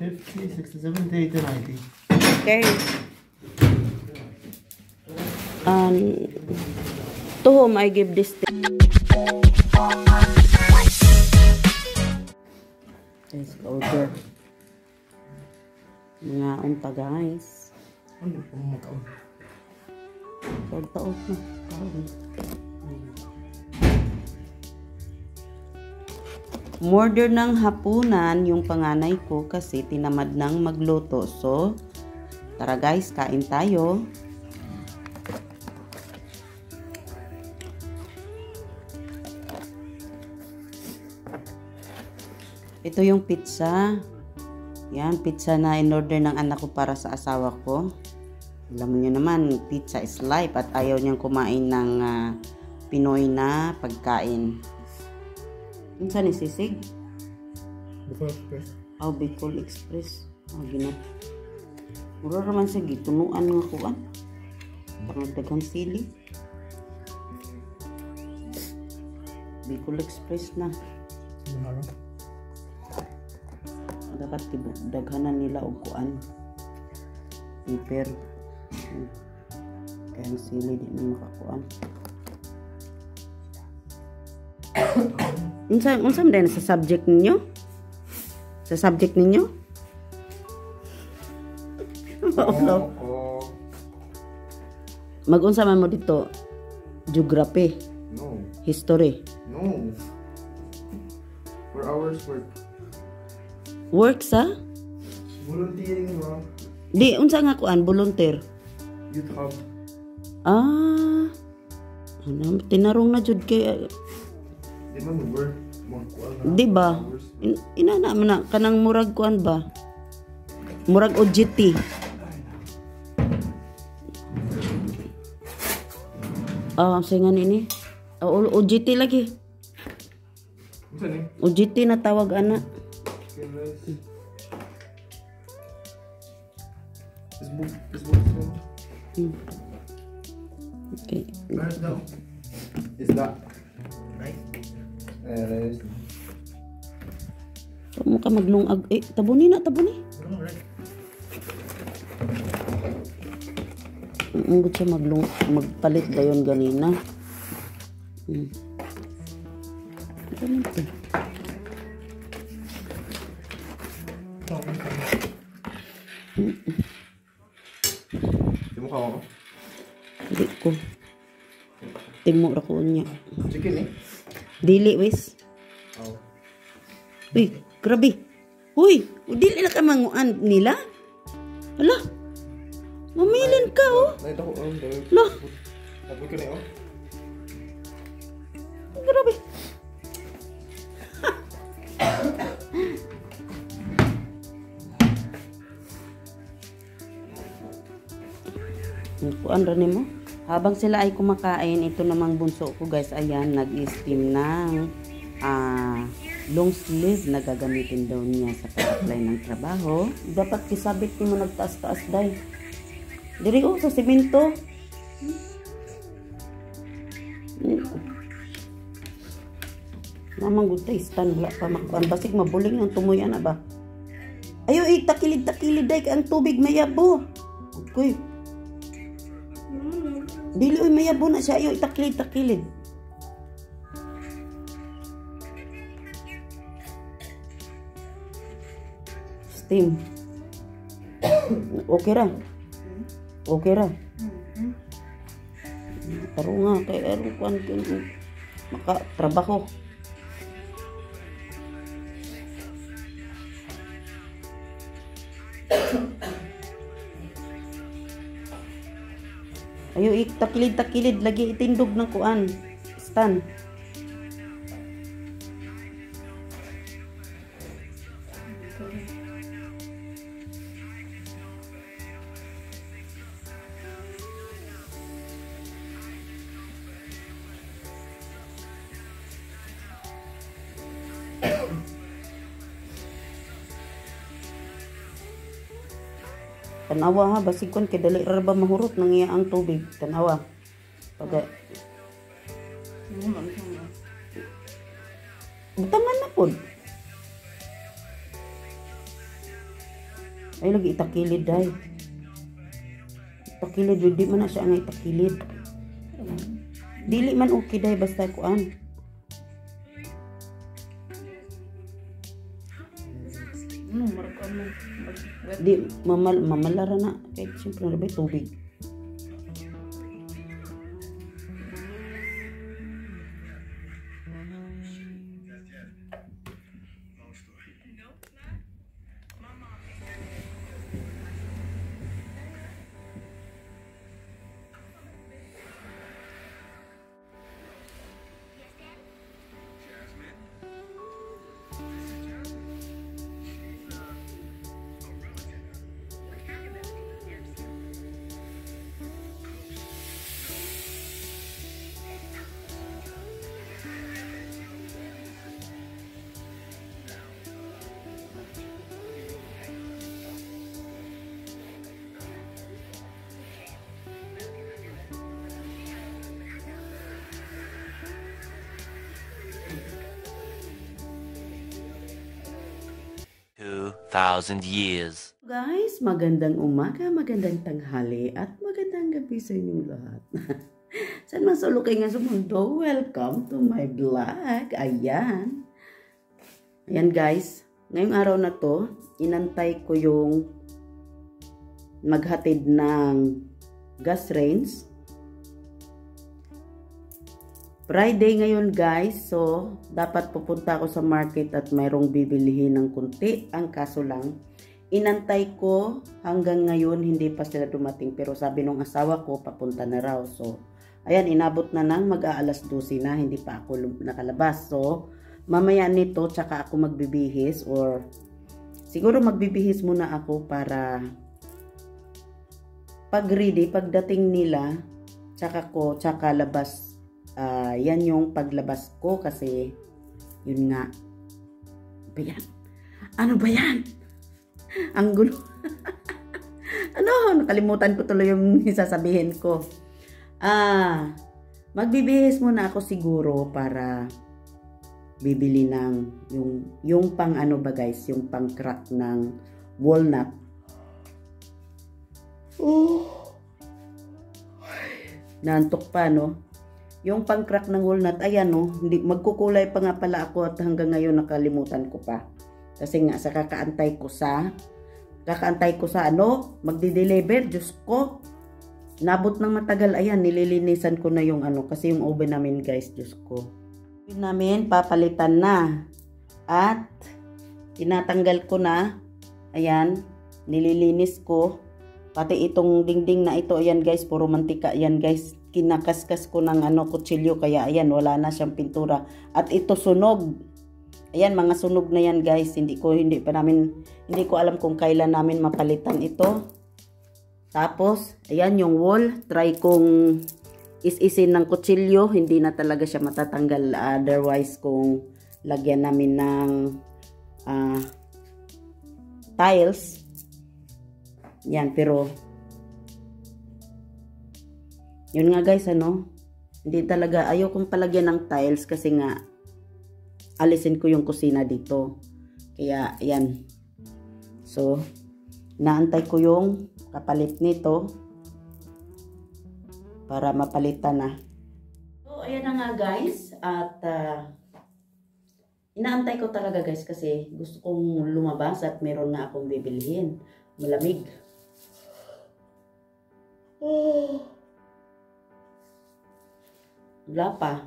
50, 60, 70, 80, 90. Okay. To whom I give this thing? Let's order. Mga unta guys. Ano po makaon? Pagtaot na. Murder ng hapunan yung panganay ko kasi tinamad nang magluto. So, tara guys, kain tayo. Ito yung pizza. Yan, pizza na in-order ng anak ko para sa asawa ko. Alam niyo naman, pizza is life at ayaw niyang kumain ng Pinoy na pagkain. Saan ni sisig? Bicol Express. Oh, Bicol Express. Oh, ginat. Mura naman sa gitunuan nga kuan. Pangdagang sili. Bicol Express na. Mahal. Dapat daghanan nila og kuan. Piper. Kaya ang sili di na makakuan. Unsa man sa subject ninyo? Sa subject ninyo? Mag-unsa man mo dito? Geography. No. History. No. 4 hours work. Work sa? Volunteering mo. Di, unsa nga kuan? Volunteer. Youth hub. Ah. Ano, tinarong na jud kay Di man work. di ba? Inana man na kanang murag kuan ba? Murag OJT. Singan ini. OJT lagi. Unsa ni? OJT na tawag ana. Facebook. Okay. Where's that? Is that right? Right. Mo ka maglungag. Tabuni na, tabuni. Right. Ang siya magpalit dayon ganina. Ganun to. Di mo kawa ko? Hindi ko. Timo ra ko niya. Chicken eh? Dili wis. Oh. Uy, grabe. Uy, dili na ka manguan nila? Hala. Mamilin ka oh. Nakita ko Lo. Tapos ko na oh. Grabe. Kuan ra nimo. Habang sila ay kumakain, ito namang bunso ko guys, ayan, nag-steam ng long sleeve na gagamitin daw niya sa pag-apply ng trabaho. Dapat kisabit mo nagtaas-taas day. Diri sa simento. Namang gutay stand wala pa makuan basig mabuling ang tumoy ana ba. Ayo takilid-takilid day ang tubig mayabo. Kuy. Dili oy mayabo na siya ayo takilid-takilid. Steam. Okay ra. Okay ra. Taro nga kay aruan maka trabaho. Ayo takilid-takilid lagi itindog ng kuan. Stand. Tanawa ha, basig kon kay dali ra ba mahurot nang iya ang tubig. Tanawa. Pag butangan na pod. Ay, lagi itakilid, day. Itakilid, di man na siya nga itakilid. Dili man okay, day, basta kuan. Di, mamalara na. Kahit siyempre na ba tubig. Thousand years. Guys, magandang umaga, magandang tanghali, at magandang gabi sa inyong lahat. Saan man sa lukay nga sa mundo, welcome to my vlog. Ayan. Ayan guys, ngayong araw na to, inantay ko yung maghatid ng gas range. Friday ngayon guys, so dapat pupunta ako sa market at mayroong bibilihin ng kunti. Ang kaso lang, inantay ko hanggang ngayon hindi pa sila dumating, pero sabi nung asawa ko papunta na raw. So ayan, inabot na ng mag-aalas 12 na, hindi pa ako nakalabas. So mamaya nito tsaka ako magbibihis, or siguro magbibihis muna ako para pag ready, pagdating nila tsaka labas. Yan yung paglabas ko kasi yun nga. Ano ba yan? Ang gulo. Nakalimutan ko tuloy yung sasabihin ko. Magbibihis muna ako siguro para bibili ng yung pang ano ba guys, yung pang crack ng walnut. Naantok pa, no? Yung pang-crack ng walnut, ayan no, hindi, magkukulay pa nga pala ako at hanggang ngayon nakalimutan ko pa. Kasi nga sa kakaantay ko sa ano, magdi-deliver, Diyos ko. Nabot ng matagal, ayan, nililinisan ko na yung ano, kasi yung oven namin guys, Diyos ko. Yung namin, papalitan na. At, tinatanggal ko na, ayan, nililinis ko. Pati itong dingding na ito, ayan guys, puro mantika, ayan guys. Kinakaskas ko ng kutsilyo, kaya ayan, wala na siyang pintura. At ito sunog. Ayan, mga sunog na yan guys. Hindi ko alam kung kailan namin mapalitan ito. Tapos, ayan yung wall. Try kong is-isin ng kutsilyo. Hindi na talaga siya matatanggal. Otherwise, kung lagyan namin ng tiles. Yan, pero yun nga guys, hindi talaga, ayaw kong palagyan ng tiles kasi nga alisin ko yung kusina dito. Kaya yan. So naantay ko yung kapalit nito para mapalitan na. So ayan na nga guys, at inaantay ko talaga guys kasi gusto kong lumabas at meron na akong bibilhin. Malamig. Wala pa.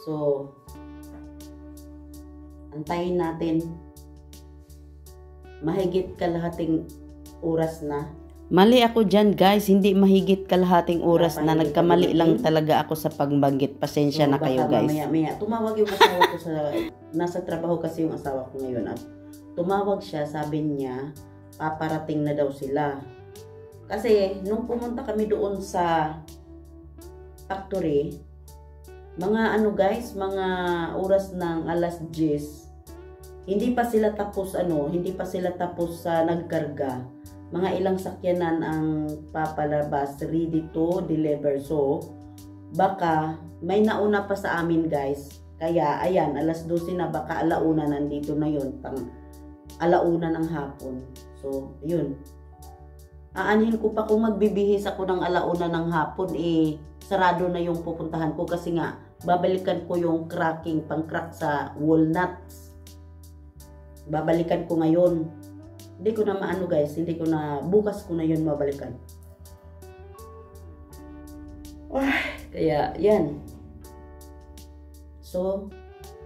So, antayin natin. Mahigit kalahating oras na. Mali ako dyan guys, hindi mahigit kalahating oras na. Nagkamali lang talaga ako sa pagbanggit. Pasensya na kayo guys. Maya. Tumawag yung asawa ko nasa trabaho kasi yung asawa ko ngayon. At tumawag siya, sabi niya, paparating na daw sila. Kasi nung pumunta kami doon sa factory, mga mga oras ng alas 10, hindi pa sila tapos sa nagkarga. Mga ilang sakyanan ang papalabas, ready to deliver. So baka may nauna pa sa amin guys. Kaya ayan, alas 12 na, baka alauna nandito na yun. alauna ng hapon. So, yun. Aanhin ko pa kung magbibihis ako ng alauna ng hapon, sarado na yung pupuntahan ko kasi nga, babalikan ko yung cracking, pang-crack sa walnuts. Babalikan ko ngayon. Hindi ko na maano guys, bukas ko na yun mabalikan. Kaya, yan. So,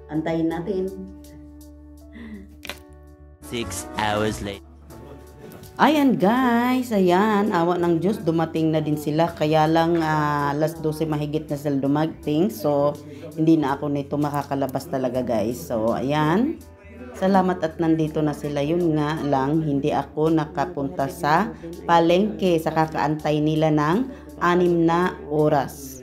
antayin natin. 6 hours later. Ayan guys, ayan, awa ng Diyos, dumating na din sila. Kaya lang alas 12 mahigit na sila dumating. So, hindi na ako nito makakalabas talaga guys. So, ayan. Salamat at nandito na sila. Yun nga lang, hindi ako nakapunta sa palengke sa kakaantay nila ng 6 na oras.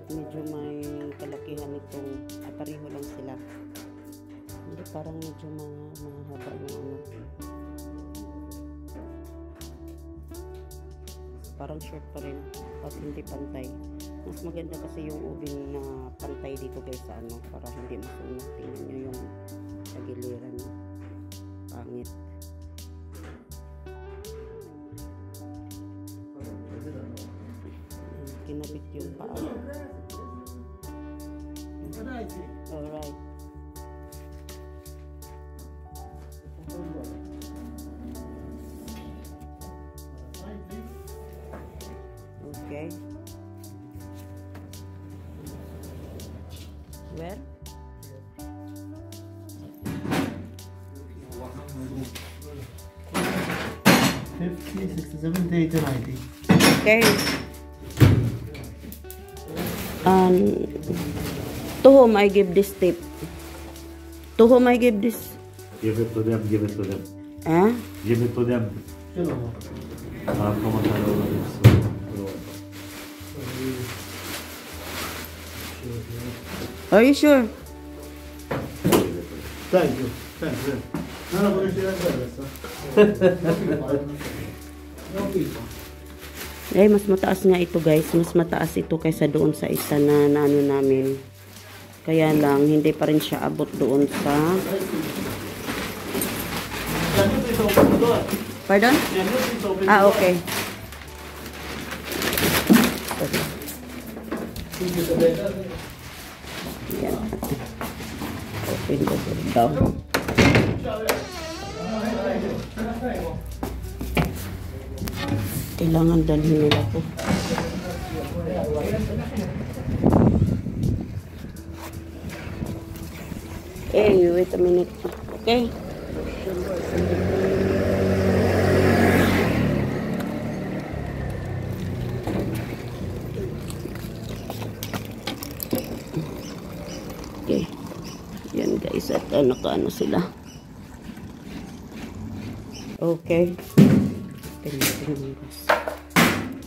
Medyo may kalakihan itong pareho lang sila. Hindi, parang medyo mahaba yung ano. Parang short pa rin at hindi pantay. Mas maganda kasi yung ubing na pantay dito guys sa ano, para hindi masunog. Tingnan nyo yung sa giliran. Pangit. Kinabit yung paa. Alright. Okay. Where? $50, $67, $80, $90. Okay. To whom I give this tip? To whom I give this? Give it to them, give it to them. Eh? Give it to them. Are you sure? Thank you. Thank you. Eh, mas mataas nga ito guys. Mas mataas ito kaysa doon sa isa na ano namin. Kaya lang, hindi pa rin siya abot doon sa... Pardon? Ah, okay. Yan. Open the door daw. Kailangan dalhin nila po. Hey, wait a minute. Okay. Okay. Yan guys, at nakaano sila. Okay.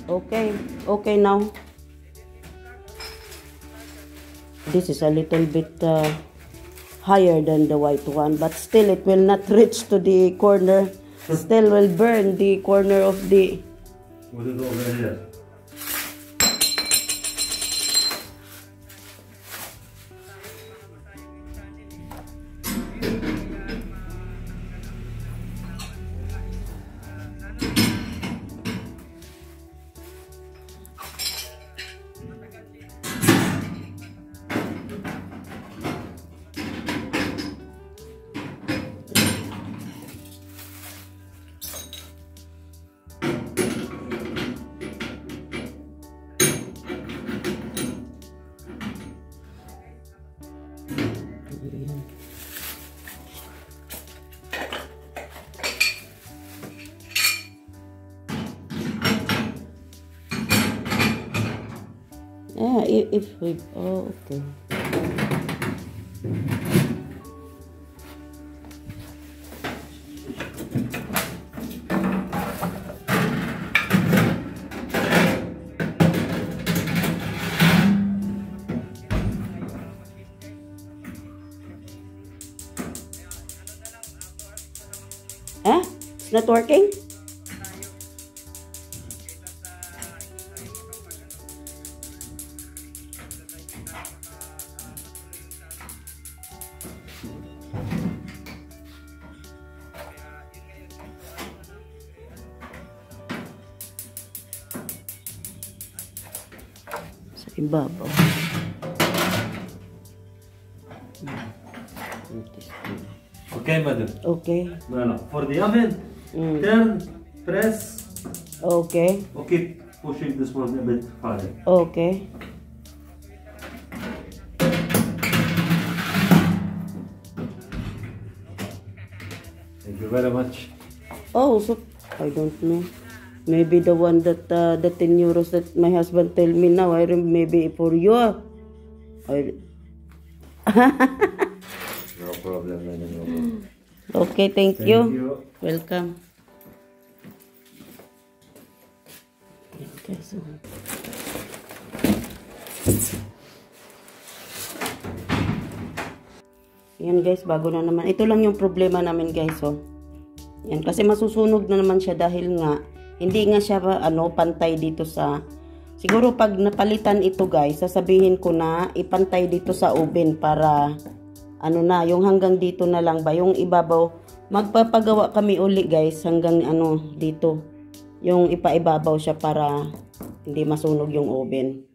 Okay. Okay now. This is a little bit higher than the white one, but still it will not reach to the corner. Still will burn the corner of the... What is over here? Yeah, if we... Oh, okay. It's not working? Sa ibabaw. Okay, madam. Okay. Voilà. For the oven, Mm. turn, press, Okay. or keep pushing this one a bit higher. Okay. Thank you very much. Oh, so I don't know. Maybe the one that the 10 euros that my husband tell me now, maybe for you. I, No problem, madam. No problem. okay, thank Thank you. you. Welcome. Okay, so. Yan guys, bago na naman. Ito lang yung problema namin guys, oh. Yan, kasi masusunog na naman siya dahil nga, hindi nga siya, pantay dito sa, siguro pag napalitan ito guys, sasabihin ko na, ipantay dito sa oven para, yung hanggang dito na lang ba, yung ibabaw, magpapagawa kami uli guys, hanggang dito, yung ipaibabaw siya para, hindi masunog yung oven.